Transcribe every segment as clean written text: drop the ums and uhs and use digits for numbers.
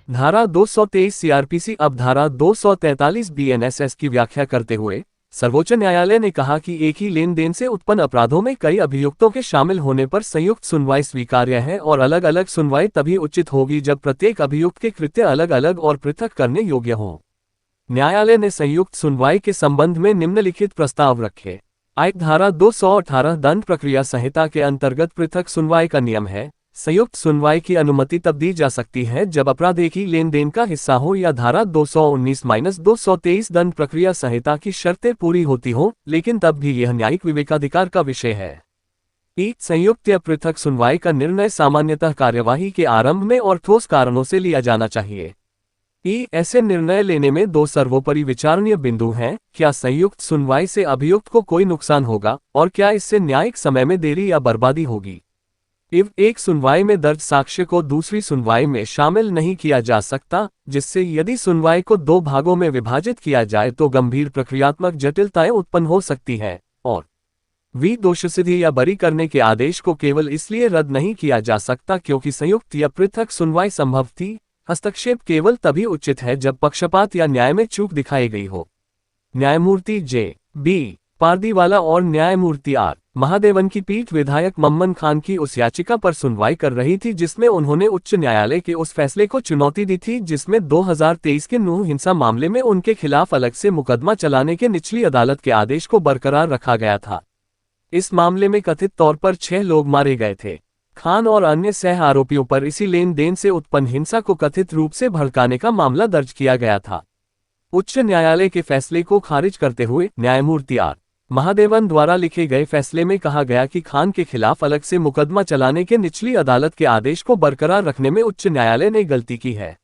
धारा 223 सीआरपीसी। अब धारा 243 बीएनएसएस की व्याख्या करते हुए सर्वोच्च न्यायालय ने कहा कि एक ही लेन देन से उत्पन्न अपराधों में कई अभियुक्तों के शामिल होने पर संयुक्त सुनवाई स्वीकार्य है और अलग अलग सुनवाई तभी उचित होगी जब प्रत्येक अभियुक्त के कृत्य अलग अलग और पृथक करने योग्य हों। न्यायालय ने संयुक्त सुनवाई के संबंध में निम्नलिखित प्रस्ताव रखे। एक, धारा 218 दंड प्रक्रिया संहिता के अंतर्गत पृथक सुनवाई का नियम है। संयुक्त सुनवाई की अनुमति तब दी जा सकती है जब अपराध एक ही लेन देन का हिस्सा हो या धारा 219-223 दंड प्रक्रिया संहिता की शर्तें पूरी होती हो, लेकिन तब भी यह न्यायिक विवेकाधिकार का विषय है। संयुक्त या पृथक सुनवाई का निर्णय सामान्यतः कार्यवाही के आरंभ में और ठोस कारणों से लिया जाना चाहिए। ऐसे निर्णय लेने में दो सर्वोपरि विचारणीय बिंदु हैं: क्या संयुक्त सुनवाई से अभियुक्त को कोई नुकसान होगा और क्या इससे न्यायिक समय में देरी या बर्बादी होगी। एक सुनवाई में दर्ज साक्ष्य को दूसरी सुनवाई में शामिल नहीं किया जा सकता, जिससे यदि सुनवाई को दो भागों में विभाजित किया जाए तो गंभीर प्रक्रियात्मक जटिलताएं उत्पन्न हो सकती हैं और दोषसिद्धि या बरी करने के आदेश को केवल इसलिए रद्द नहीं किया जा सकता क्योंकि संयुक्त या पृथक सुनवाई संभव थी। हस्तक्षेप केवल तभी उचित है जब पक्षपात या न्याय में चूक दिखाई गई हो। न्यायमूर्ति जे.बी. पारदीवाला और न्यायमूर्ति आर. महादेवन की पीठ विधायक मम्मन खान की उस याचिका पर सुनवाई कर रही थी जिसमें उन्होंने उच्च न्यायालय के उस फैसले को चुनौती दी थी जिसमें 2023 के नूह हिंसा मामले में उनके खिलाफ अलग से मुकदमा चलाने के निचली अदालत के आदेश को बरकरार रखा गया था। इस मामले में कथित तौर पर 6 लोग मारे गए थे। खान और अन्य सह आरोपियों पर इसी लेन देन से उत्पन्न हिंसा को कथित रूप से भड़काने का मामला दर्ज किया गया था। उच्च न्यायालय के फैसले को खारिज करते हुए न्यायमूर्ति आर. महादेवन द्वारा लिखे गए फैसले में कहा गया कि खान के खिलाफ अलग से मुकदमा चलाने के निचली अदालत के आदेश को बरकरार रखने में उच्च न्यायालय ने गलती की है।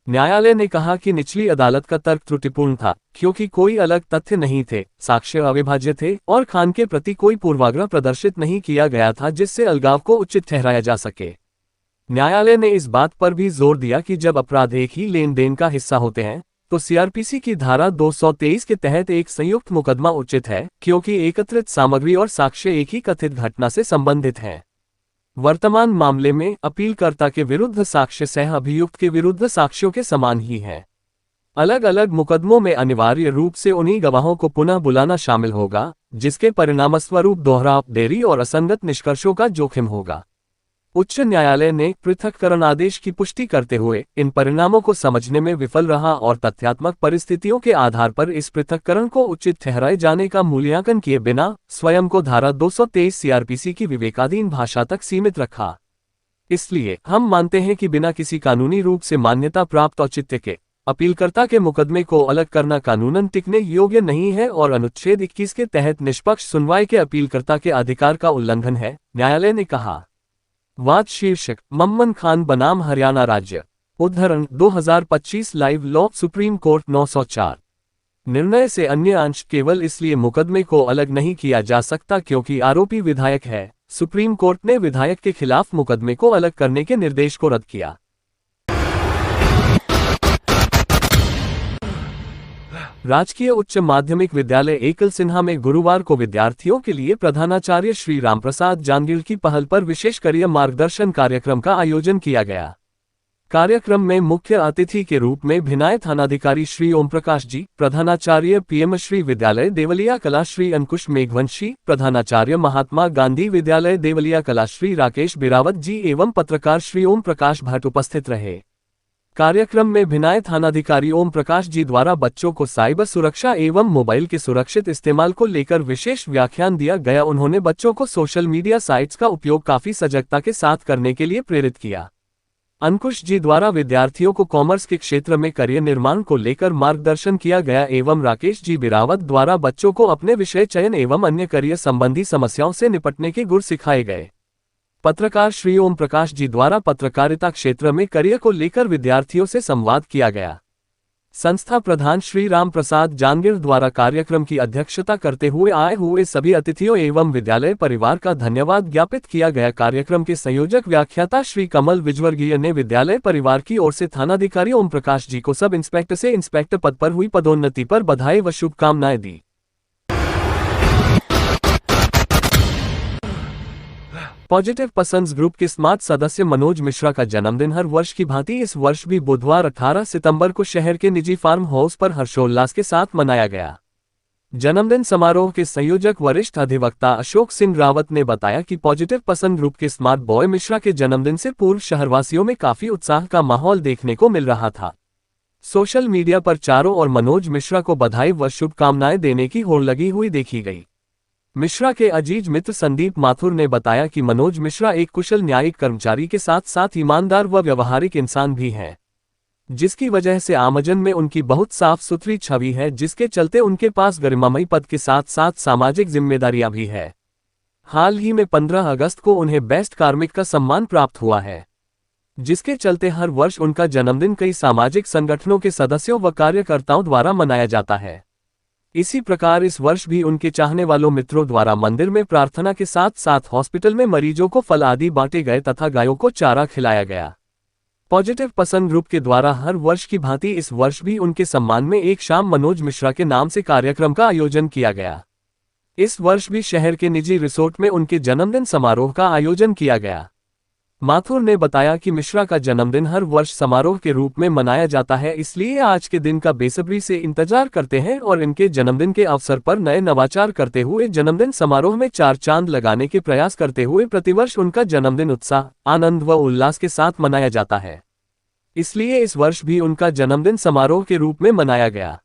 न्यायालय ने कहा कि निचली अदालत का तर्क त्रुटिपूर्ण था क्योंकि कोई अलग तथ्य नहीं थे, साक्ष्य अविभाज्य थे और खान के प्रति कोई पूर्वाग्रह प्रदर्शित नहीं किया गया था जिससे अलगाव को उचित ठहराया जा सके। न्यायालय ने इस बात पर भी जोर दिया कि जब अपराध एक ही लेन देन का हिस्सा होते हैं तो सीआरपीसी की धारा 223 के तहत एक संयुक्त मुकदमा उचित है क्योंकि एकत्रित सामग्री और साक्ष्य एक ही कथित घटना से संबंधित हैं। वर्तमान मामले में अपीलकर्ता के विरुद्ध साक्ष्य सह अभियुक्त के विरुद्ध साक्ष्यों के समान ही है। अलग अलग मुकदमों में अनिवार्य रूप से उन्हीं गवाहों को पुनः बुलाना शामिल होगा जिसके परिणामस्वरूप दोहराव, देरी और असंगत निष्कर्षों का जोखिम होगा। उच्च न्यायालय ने पृथक्करण आदेश की पुष्टि करते हुए इन परिणामों को समझने में विफल रहा और तथ्यात्मक परिस्थितियों के आधार पर इस पृथक्करण को उचित ठहराए जाने का मूल्यांकन किए बिना स्वयं को धारा 223 सीआरपीसी की विवेकाधीन भाषा तक सीमित रखा। इसलिए हम मानते हैं कि बिना किसी कानूनी रूप से मान्यता प्राप्त औचित्य के अपीलकर्ता के मुकदमे को अलग करना कानूनन टिकने योग्य नहीं है और अनुच्छेद 21 के तहत निष्पक्ष सुनवाई के अपीलकर्ता के अधिकार का उल्लंघन है, न्यायालय ने कहा। वाद शीर्षक मम्मन खान बनाम हरियाणा राज्य। उद्धरण 2025 लाइव लॉ सुप्रीम कोर्ट 904। निर्णय से अन्य अंश केवल इसलिए मुकदमे को अलग नहीं किया जा सकता क्योंकि आरोपी विधायक है। सुप्रीम कोर्ट ने विधायक के खिलाफ मुकदमे को अलग करने के निर्देश को रद्द किया। राजकीय उच्च माध्यमिक विद्यालय एकल सिन्हा में गुरुवार को विद्यार्थियों के लिए प्रधानाचार्य श्री रामप्रसाद जानगिल की पहल पर विशेष करियर मार्गदर्शन कार्यक्रम का आयोजन किया गया। कार्यक्रम में मुख्य अतिथि के रूप में भिनाय थानाधिकारी श्री ओम प्रकाश जी, प्रधानाचार्य पीएम श्री विद्यालय देवलिया कला श्री अंकुश मेघवंशी, प्रधानाचार्य महात्मा गांधी विद्यालय देवलिया कला श्री राकेश बिरावत जी एवं पत्रकार श्री ओम प्रकाश भट्ट उपस्थित रहे। कार्यक्रम में भिनाय थानाधिकारी ओम प्रकाश जी द्वारा बच्चों को साइबर सुरक्षा एवं मोबाइल के सुरक्षित इस्तेमाल को लेकर विशेष व्याख्यान दिया गया। उन्होंने बच्चों को सोशल मीडिया साइट्स का उपयोग काफी सजगता के साथ करने के लिए प्रेरित किया। अंकुश जी द्वारा विद्यार्थियों को कॉमर्स के क्षेत्र में करियर निर्माण को लेकर मार्गदर्शन किया गया एवं राकेश जी बिरावत द्वारा बच्चों को अपने विषय चयन एवं अन्य करियर संबंधी समस्याओं से निपटने के गुर सिखाए गए। पत्रकार श्री ओम प्रकाश जी द्वारा पत्रकारिता क्षेत्र में करियर को लेकर विद्यार्थियों से संवाद किया गया। संस्था प्रधान श्री राम प्रसाद जानगिल द्वारा कार्यक्रम की अध्यक्षता करते हुए आए हुए सभी अतिथियों एवं विद्यालय परिवार का धन्यवाद ज्ञापित किया गया। कार्यक्रम के संयोजक व्याख्याता श्री कमल विजवर्गीय ने विद्यालय परिवार की ओर से थानाधिकारी ओम प्रकाश जी को सब इंस्पेक्टर से इंस्पेक्टर पद पर हुई पदोन्नति पर बधाई व शुभकामनाएं दी। पॉजिटिव पसंद ग्रुप के स्मार्ट सदस्य मनोज मिश्रा का जन्मदिन हर वर्ष की भांति इस वर्ष भी बुधवार 18 सितंबर को शहर के निजी फार्म हाउस पर हर्षोल्लास के साथ मनाया गया। जन्मदिन समारोह के संयोजक वरिष्ठ अधिवक्ता अशोक सिंह रावत ने बताया कि पॉजिटिव पसंद ग्रुप के स्मार्ट बॉय मिश्रा के जन्मदिन से पूर्व शहरवासियों में काफी उत्साह का माहौल देखने को मिल रहा था। सोशल मीडिया पर चारों ओर मनोज मिश्रा को बधाई व शुभकामनाएं देने की होड़ लगी हुई देखी गई। मिश्रा के अजीज मित्र संदीप माथुर ने बताया कि मनोज मिश्रा एक कुशल न्यायिक कर्मचारी के साथ साथ ईमानदार व व्यवहारिक इंसान भी हैं, जिसकी वजह से आमजन में उनकी बहुत साफ सुथरी छवि है, जिसके चलते उनके पास गरिमामयी पद के साथ साथ सामाजिक जिम्मेदारियां भी है। हाल ही में 15 अगस्त को उन्हें बेस्ट कार्मिक का सम्मान प्राप्त हुआ है, जिसके चलते हर वर्ष उनका जन्मदिन कई सामाजिक संगठनों के सदस्यों व कार्यकर्ताओं द्वारा मनाया जाता है। इसी प्रकार इस वर्ष भी उनके चाहने वालों मित्रों द्वारा मंदिर में प्रार्थना के साथ साथ हॉस्पिटल में मरीजों को फल आदि बांटे गए तथा गायों को चारा खिलाया गया। पॉजिटिव पसंद ग्रुप के द्वारा हर वर्ष की भांति इस वर्ष भी उनके सम्मान में एक शाम मनोज मिश्रा के नाम से कार्यक्रम का आयोजन किया गया। इस वर्ष भी शहर के निजी रिसोर्ट में उनके जन्मदिन समारोह का आयोजन किया गया। माथुर ने बताया कि मिश्रा का जन्मदिन हर वर्ष समारोह के रूप में मनाया जाता है, इसलिए आज के दिन का बेसब्री से इंतजार करते हैं और इनके जन्मदिन के अवसर पर नए नवाचार करते हुए जन्मदिन समारोह में चार चांद लगाने के प्रयास करते हुए प्रतिवर्ष उनका जन्मदिन उत्साह, आनंद व उल्लास के साथ मनाया जाता है। इसलिए इस वर्ष भी उनका जन्मदिन समारोह के रूप में मनाया गया।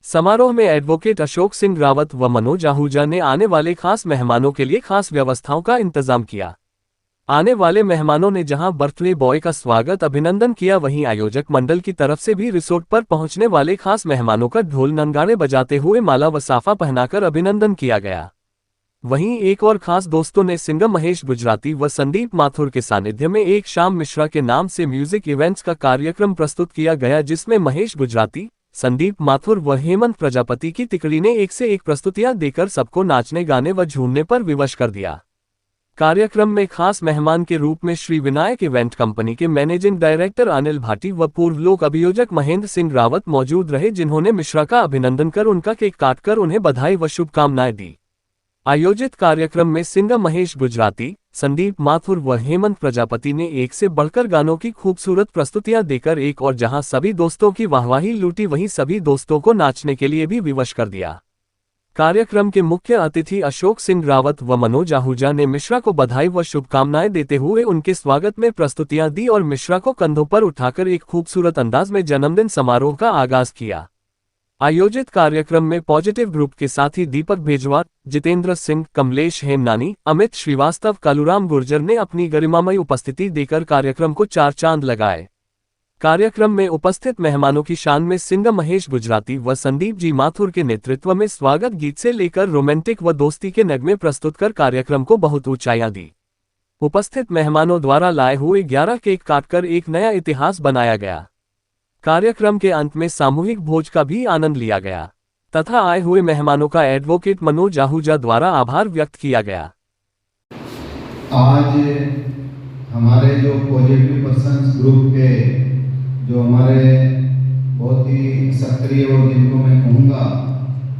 समारोह में एडवोकेट अशोक सिंह रावत व मनोज आहूजा ने आने वाले खास मेहमानों के लिए खास व्यवस्थाओं का इंतजाम किया। आने वाले मेहमानों ने जहां बर्थडे बॉय का स्वागत अभिनंदन किया, वहीं आयोजक मंडल की तरफ से भी रिसोर्ट पर पहुंचने वाले खास मेहमानों का ढोल नगाड़े बजाते हुए माला व साफा पहनाकर अभिनंदन किया गया। वहीं एक और खास दोस्तों ने सिंगर महेश गुजराती व संदीप माथुर के सानिध्य में एक शाम मिश्रा के नाम से म्यूजिक इवेंट्स का कार्यक्रम प्रस्तुत किया गया, जिसमें महेश गुजराती, संदीप माथुर व हेमंत प्रजापति की तिकड़ी ने एक से एक प्रस्तुतियां देकर सबको नाचने गाने व झूमने पर विवश कर दिया। कार्यक्रम में खास मेहमान के रूप में श्री विनायक इवेंट कंपनी के मैनेजिंग डायरेक्टर अनिल भाटी व पूर्व लोक अभियोजक महेंद्र सिंह रावत मौजूद रहे, जिन्होंने मिश्रा का अभिनंदन कर उनका केक काटकर उन्हें बधाई व शुभकामनाएं दी। आयोजित कार्यक्रम में सिंगर महेश गुजराती, संदीप माथुर व हेमंत प्रजापति ने एक से बढ़कर गानों की खूबसूरत प्रस्तुतियां देकर एक और जहां सभी दोस्तों की वाहवाही लूटी, वहीं सभी दोस्तों को नाचने के लिए भी विवश कर दिया। कार्यक्रम के मुख्य अतिथि अशोक सिंह रावत व मनोज आहूजा ने मिश्रा को बधाई व शुभकामनाएं देते हुए उनके स्वागत में प्रस्तुतियां दी और मिश्रा को कंधों पर उठाकर एक खूबसूरत अंदाज में जन्मदिन समारोह का आगाज किया। आयोजित कार्यक्रम में पॉजिटिव ग्रुप के साथी दीपक भेजवार, जितेंद्र सिंह, कमलेश हेमनानी, अमित श्रीवास्तव, कालूराम गुर्जर ने अपनी गरिमामयी उपस्थिति देकर कार्यक्रम को चार चांद लगाए। कार्यक्रम में उपस्थित मेहमानों की शान में सिंगर महेश गुजराती व संदीप जी माथुर के नेतृत्व में स्वागत गीत से लेकर रोमांटिक व दोस्ती के नगमे प्रस्तुत कर कार्यक्रम को बहुत ऊंचाइयां दी। उपस्थित मेहमानों द्वारा लाए हुए 11 केक काटकर एक नया इतिहास बनाया गया। कार्यक्रम के अंत में सामूहिक भोज का भी आनंद लिया गया तथा आए हुए मेहमानों का एडवोकेट मनोज आहूजा द्वारा आभार व्यक्त किया गया। आज हमारे जो पॉजिटिव पर्सन्स ग्रुप के जो हमारे बहुत ही सक्रिय और जिनको मैं कहूँगा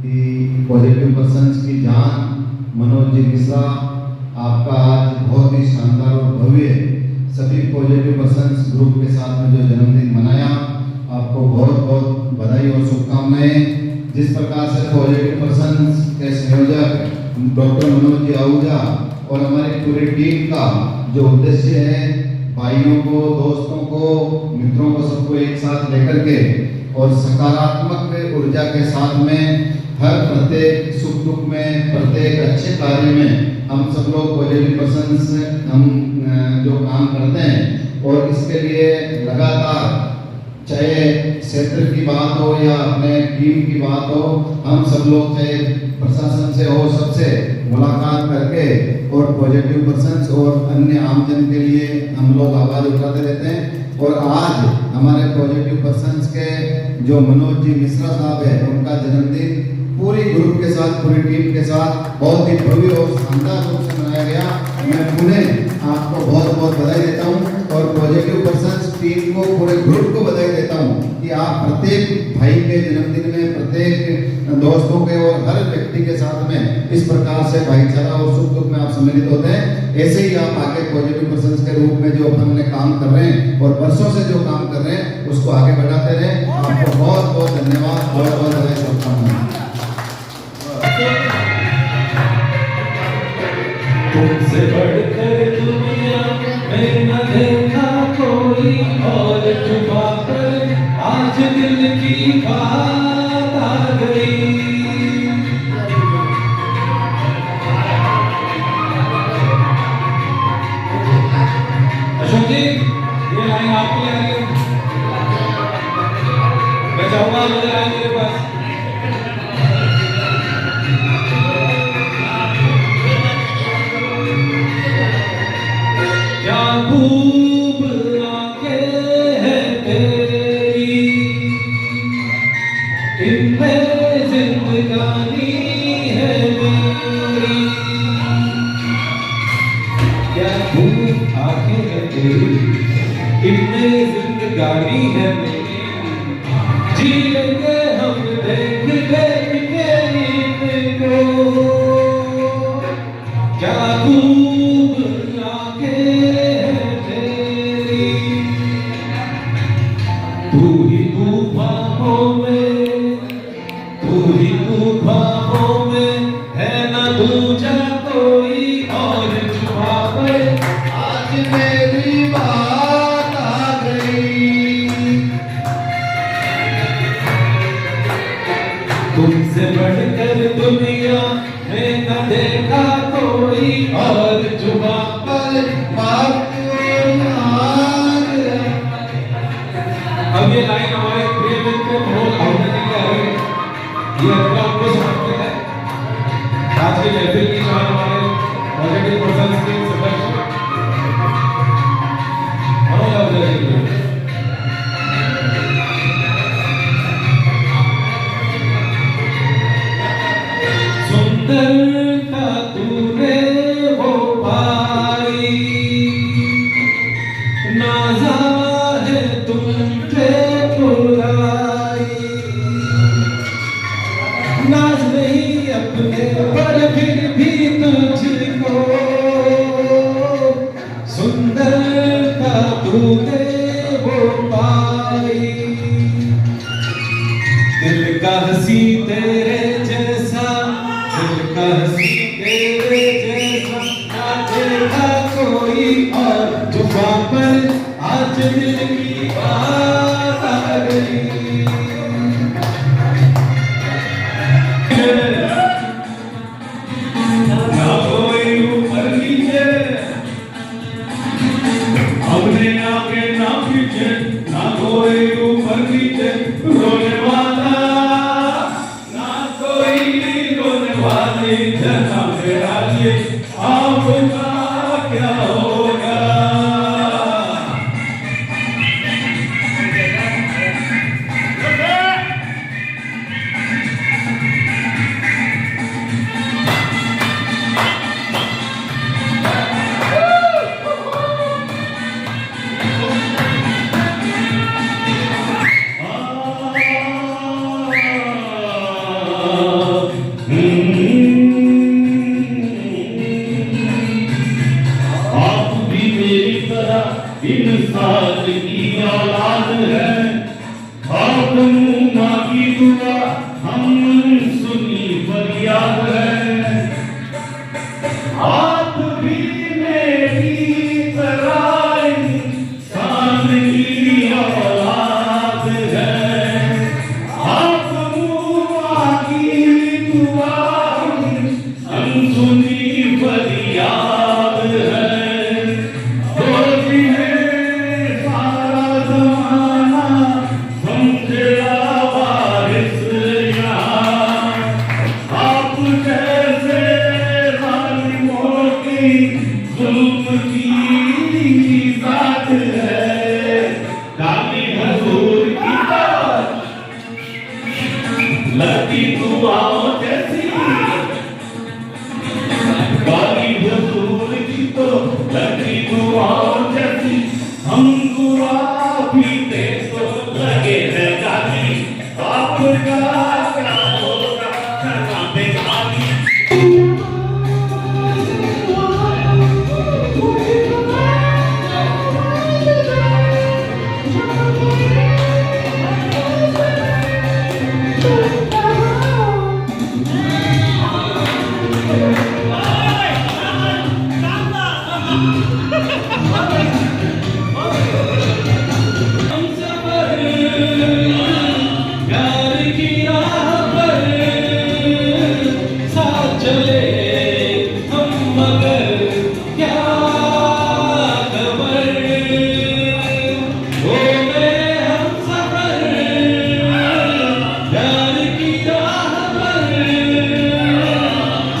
कि पॉजिटिव पर्सन्स की जान मनोज जी मिश्रा, आपका आज बहुत ही शानदार और भव्य सभी पॉजिटिव पर्सन्स ग्रुप के साथ में जो जन्मदिन मनाया, आपको बहुत बहुत बधाई और शुभकामनाएं। जिस प्रकार से पॉजिटिव पर्सन्स के संयोजक डॉक्टर मनोज जी आहूजा और हमारी पूरी टीम का जो उद्देश्य है भाइयों को, दोस्तों को, मित्रों को सबको एक साथ लेकर के और सकारात्मक ऊर्जा के साथ में हर प्रत्येक सुख दुख में, प्रत्येक अच्छे कार्य में हम सब लोग पॉजिटिव पर्सन्स हम जो काम करते हैं और इसके लिए लगातार चाहे क्षेत्र की बात हो या अपने टीम की बात हो, हम सब लोग चाहे प्रशासन से हो सबसे मुलाकात करके और पॉजिटिव पर्सन्स और अन्य आमजन के लिए हम लोग आवाज उठाते रहते हैं। और आज हमारे पॉजिटिव पर्सन्स के जो मनोज जी मिश्रा साहब है, उनका जन्मदिन पूरी ग्रुप के साथ, पूरी टीम के साथ बहुत ही भव्य और शानदार रूप से मनाया गया। मैं पुनः आपको बहुत बहुत बधाई देता हूँ और पॉजिटिव पर्सन्स टीम को, पूरे ग्रुप को बधाई देता हूँ कि आप प्रत्येक भाई के जन्मदिन में, प्रत्येक दोस्तों के और हर व्यक्ति के साथ में इस प्रकार से भाईचारा और सुख दुख में आप सम्मिलित होते हैं। ऐसे ही आप आगे पॉजिटिव पर्सन्स के रूप में जो अपन ने काम कर रहे हैं और वर्षों से जो काम कर रहे हैं उसको आगे बढ़ाते रहें। आपको बहुत बहुत धन्यवाद, बहुत बहुत शुभकामनाएं। तुमसे बढ़कर दुनिया में न देखा कोई और जुबा पर आज दिल की बात आ गई। अशोक जी, ये लाइन आपकी आ रही है, मैं चाहूंगा मुझे लाइन मेरे पास। क्या खूब आंखें हैं तेरी, इनमें जिंदगानी है मेरी। क्या खूब आंखें हैं तेरी, इनमें जिंदगानी है मेरी। जी लेंगे हम देख देख के इनको, क्या खूब तू ही ख्वाबों में, तू ही ख्वाबों में है ना दूजा कोई और जुबा पर आज मेरी बात आ गई। तुमसे बढ़कर दुनिया में न देखा कोई और जुबा पर बात। अब ये लाइन हमारे प्रिय मित्र बहुत आउटने के आ रही है, ये अगला आपको समर्पित है। आज की महफिल की जान हमारे पॉजिटिव पर्सन्स के सदस्य सुंदरता तूने वो पाई, नाजा है तुम पे बुलाई। नाज नहीं अपने पर फिर भी तुझको, सुंदरता तूने वो पाई। दिल का हंसी तेरे जैसा, दिल का हंसी तेरे जैसा ना देखा कोई और जुबा पर आज दिल की बात आ गई। ना कोई ऊपर नीचे, अपने आगे ना पीछे, ना कोई ऊपर नीचे रोने वाला, ना कोई रोने वाली। जना मेरा जी आपका क्या होगा। इंसान की औलाद है, और माँ की दुआ हम सुनी फरियाद है। आप भी मेरी तरह इंसान की औलाद है, आप माँ की दुआ हम सुनी फरियाद है। लगी दुआओं जैसी गाली हुजूर की, तो लगी दुआओं जैसी। हम दुआ पीते तो लगे है गाली, आपका क्या होगा करना बेगाली। हम सफर प्यार की राह पर साथ चले हम मगर क्या खबर ओ मेरे हम सफर प्यार की राह पर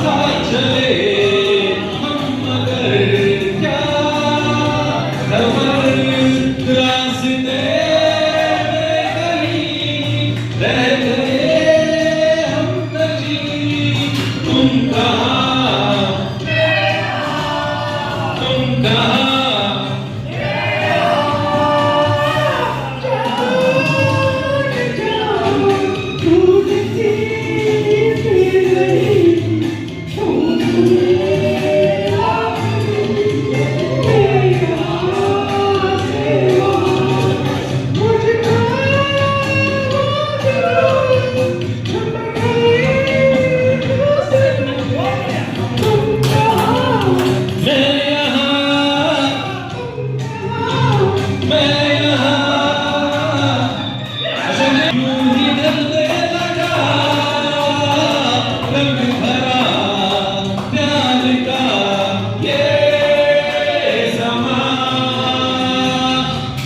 साथ चले हम मगर क्या खबर रास्ते में कहीं रह गए हम कहीं तुम कहाँ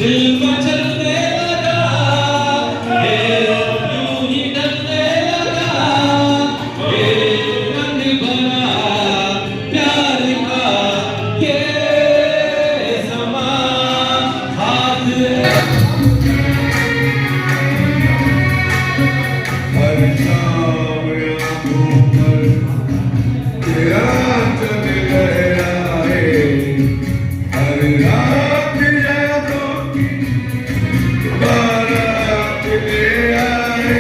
दिल मचलने लगा यूं ही डरने लगा रंग भरा प्यार का ये समा हाथ हर शाम आँखों पर तेरा चल गया है हर रात यादों की बारात ले आए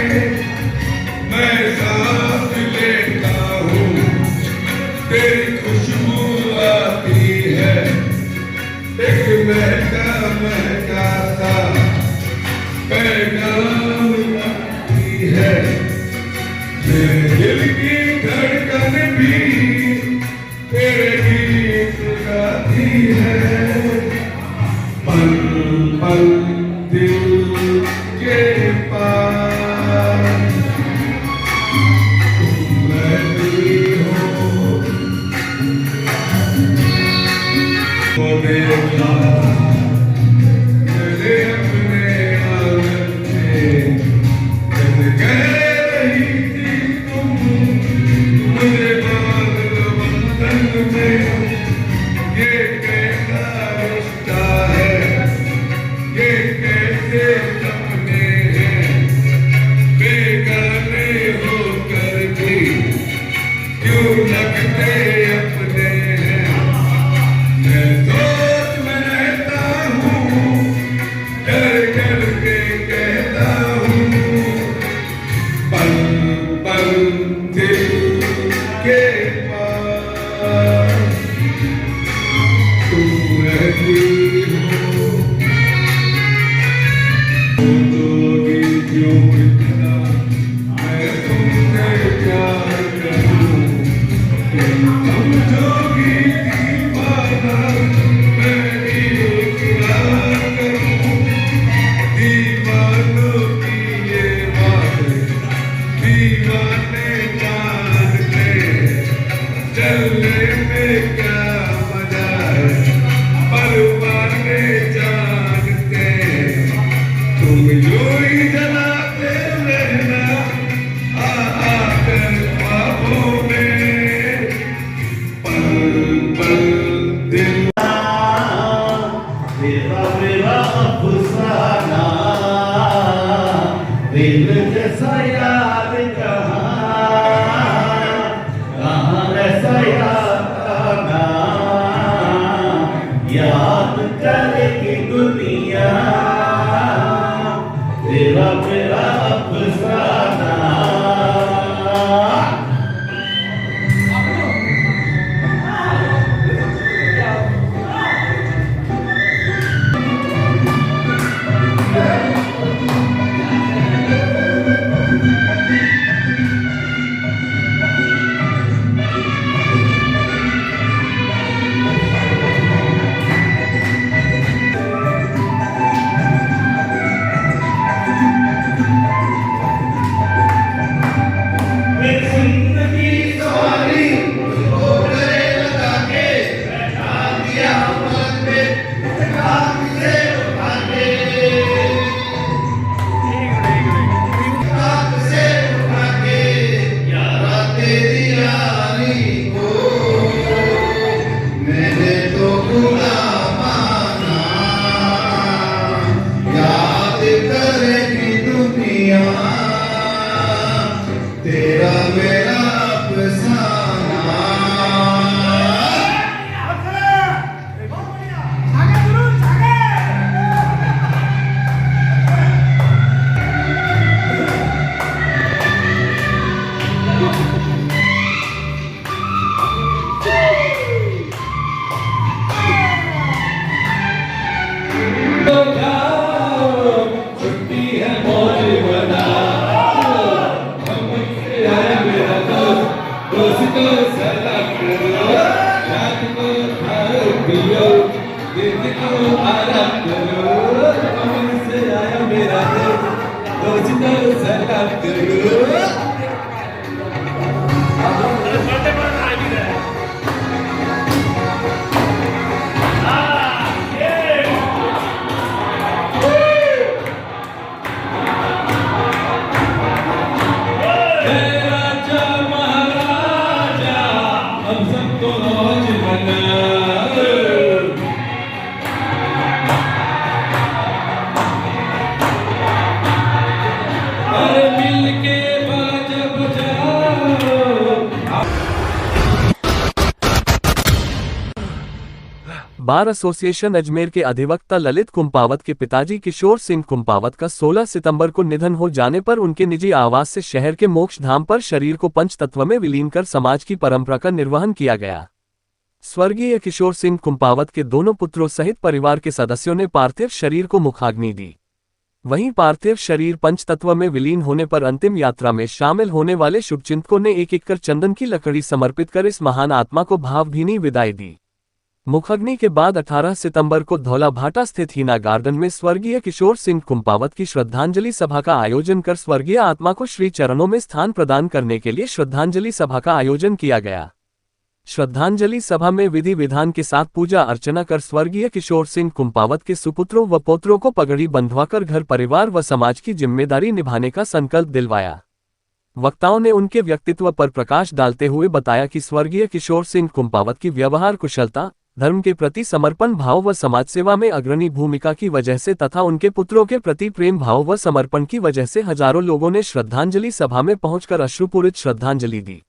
मैं सांस लेता हूँ तेरी खुशबू आती है एक महका सा पैगाम आती है मेरे दिल की धड़कन भी तेरे गीत गाती है पल पल दिल के पास तुम रहती हो वो देखा चले अपने आंगन में जब कह रही थी तुम मुझे बादल बंधन में ये कैसा रिश्ता है ये कैसे सपने हैं बेगाने होकर भी क्यों लगते अपने हैं मैं सोच में रहता हूँ डर डर के कहता हूँ पल पल दिल के पास तुम रहती हो सोचोगी क्यों इतना मैं तुमसे प्यार करूँ समझोगी दीवाना मैं इकरार करूँ दीवानों की ये बातें दीवाने जानते चलने में क्या मजा है परवाने जानते तुम यूं ही जलाते रहना आकर ख्वाबों में पल पल दिल मेरा अफसाना दिल जैसा याद कहाँ ऐसा याद आना याद करेगी दुनिया तेरा मेरा अफसाना करो आराम करो, कमर से आया मेरा दोस्त सलाम करो। राजा महाराजा हम सबको मौज बना, अरे मिलके बाजा बजाओ। बार एसोसिएशन अजमेर के अधिवक्ता ललित कुंपावत के पिताजी किशोर सिंह कुंपावत का 16 सितंबर को निधन हो जाने पर उनके निजी आवास से शहर के मोक्ष धाम पर शरीर को पंचतत्व में विलीन कर समाज की परंपरा का निर्वहन किया गया। स्वर्गीय किशोर सिंह कुंपावत के दोनों पुत्रों सहित परिवार के सदस्यों ने पार्थिव शरीर को मुखाग्नि दी। वहीं पार्थिव शरीर पंचतत्व में विलीन होने पर अंतिम यात्रा में शामिल होने वाले शुभचिंतकों ने एक एक कर चंदन की लकड़ी समर्पित कर इस महान आत्मा को भावभीनी विदाई दी। मुखाग्नि के बाद 18 सितंबर को धौलाभाटा स्थित हीना गार्डन में स्वर्गीय किशोर सिंह कुंपावत की श्रद्धांजलि सभा का आयोजन कर स्वर्गीय आत्मा को श्री चरणों में स्थान प्रदान करने के लिए श्रद्धांजलि सभा का आयोजन किया गया। श्रद्धांजलि सभा में विधि विधान के साथ पूजा अर्चना कर स्वर्गीय किशोर सिंह कुंपावत के सुपुत्रों व पौत्रों को पगड़ी बंधवाकर घर परिवार व समाज की जिम्मेदारी निभाने का संकल्प दिलवाया। वक्ताओं ने उनके व्यक्तित्व पर प्रकाश डालते हुए बताया कि स्वर्गीय किशोर सिंह कुंपावत की व्यवहार कुशलता, धर्म के प्रति समर्पण भाव व समाज सेवा में अग्रणी भूमिका की वजह से तथा उनके पुत्रों के प्रति प्रेम भाव व समर्पण की वजह से हजारों लोगों ने श्रद्धांजलि सभा में पहुंचकर अश्रुपूरित श्रद्धांजलि दी।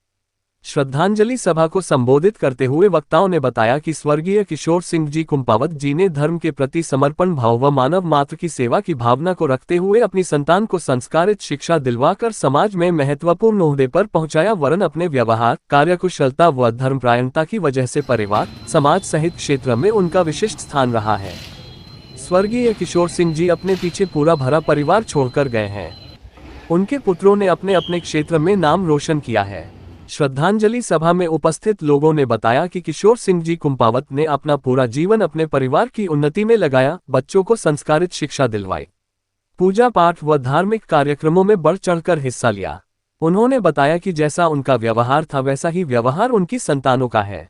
श्रद्धांजलि सभा को संबोधित करते हुए वक्ताओं ने बताया कि स्वर्गीय किशोर सिंह जी कुंपावत जी ने धर्म के प्रति समर्पण भाव व मानव मात्र की सेवा की भावना को रखते हुए अपनी संतान को संस्कारित शिक्षा दिलवाकर समाज में महत्वपूर्ण ओहदे पर पहुंचाया, वरन अपने व्यवहार, कार्यकुशलता व धर्मपरायणता की वजह से परिवार, समाज सहित क्षेत्र में उनका विशिष्ट स्थान रहा है। स्वर्गीय किशोर सिंह जी अपने पीछे पूरा भरा परिवार छोड़कर गए हैं। उनके पुत्रों ने अपने अपने क्षेत्र में नाम रोशन किया है। श्रद्धांजलि सभा में उपस्थित लोगों ने बताया कि किशोर सिंह जी कुंपावत ने अपना पूरा जीवन अपने परिवार की उन्नति में लगाया, बच्चों को संस्कारित शिक्षा दिलवाई, पूजा पाठ व धार्मिक कार्यक्रमों में बढ़ चढ़कर हिस्सा लिया। उन्होंने बताया कि जैसा उनका व्यवहार था वैसा ही व्यवहार उनकी संतानों का है।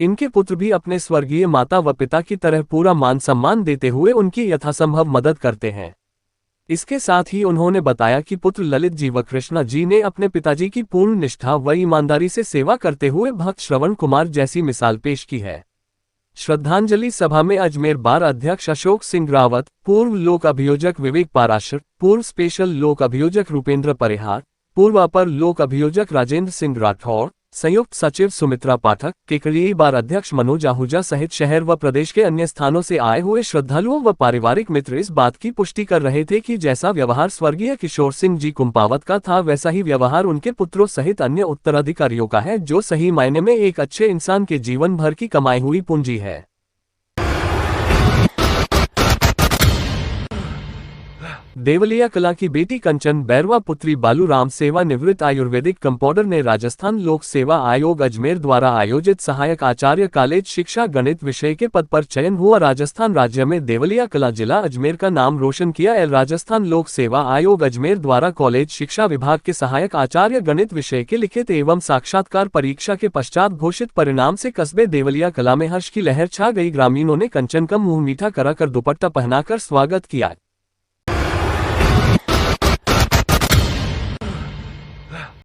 इनके पुत्र भी अपने स्वर्गीय माता व पिता की तरह पूरा मान सम्मान देते हुए उनकी यथासंभव मदद करते हैं। इसके साथ ही उन्होंने बताया कि पुत्र ललित जी व कृष्णा जी ने अपने पिताजी की पूर्ण निष्ठा व ईमानदारी से सेवा करते हुए भक्त श्रवण कुमार जैसी मिसाल पेश की है। श्रद्धांजलि सभा में अजमेर बार अध्यक्ष अशोक सिंह रावत, पूर्व लोक अभियोजक विवेक पाराशर, पूर्व स्पेशल लोक अभियोजक रूपेंद्र परिहार, पूर्व अपर लोक अभियोजक राजेंद्र सिंह राठौड़, संयुक्त सचिव सुमित्रा पाठक, केकड़ियाई बार अध्यक्ष मनोज आहूजा सहित शहर व प्रदेश के अन्य स्थानों से आए हुए श्रद्धालुओं व पारिवारिक मित्र इस बात की पुष्टि कर रहे थे कि जैसा व्यवहार स्वर्गीय किशोर सिंह जी कुंपावत का था वैसा ही व्यवहार उनके पुत्रों सहित अन्य उत्तराधिकारियों का है, जो सही मायने में एक अच्छे इंसान के जीवन भर की कमाई हुई पूंजी है। देवलिया कला की बेटी कंचन बैरवा पुत्री बालूराम सेवानिवृत्त आयुर्वेदिक कंपाउंडर ने राजस्थान लोक सेवा आयोग अजमेर द्वारा आयोजित सहायक आचार्य कॉलेज शिक्षा गणित विषय के पद पर चयन हुआ राजस्थान राज्य में देवलिया कला जिला अजमेर का नाम रोशन किया। राजस्थान लोक सेवा आयोग अजमेर द्वारा कॉलेज शिक्षा विभाग के सहायक आचार्य गणित विषय के लिखित एवं साक्षात्कार परीक्षा के पश्चात घोषित परिणाम से कस्बे देवलिया कला में हर्ष की लहर छा गई। ग्रामीणों ने कंचन का मुंह मीठा कराकर दुपट्टा पहनाकर स्वागत किया।